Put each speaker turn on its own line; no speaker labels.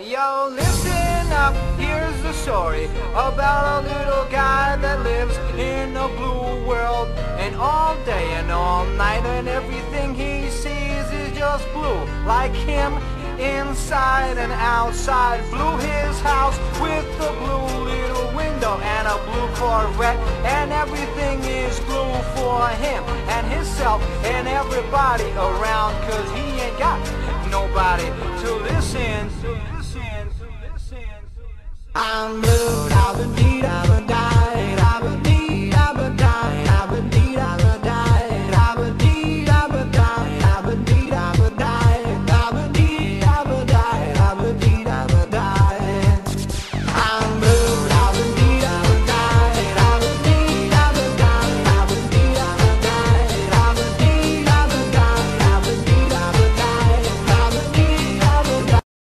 Yo, listen up, here's the story about a little guy that lives in a blue world. And all day and all night and everything he sees is just blue. Like him, inside and outside. Blue his house with a blue little window and a blue Corvette. And everything is blue for him and himself and everybody around. Cause he ain't got nobody to listen. I'm blue, I've been beat,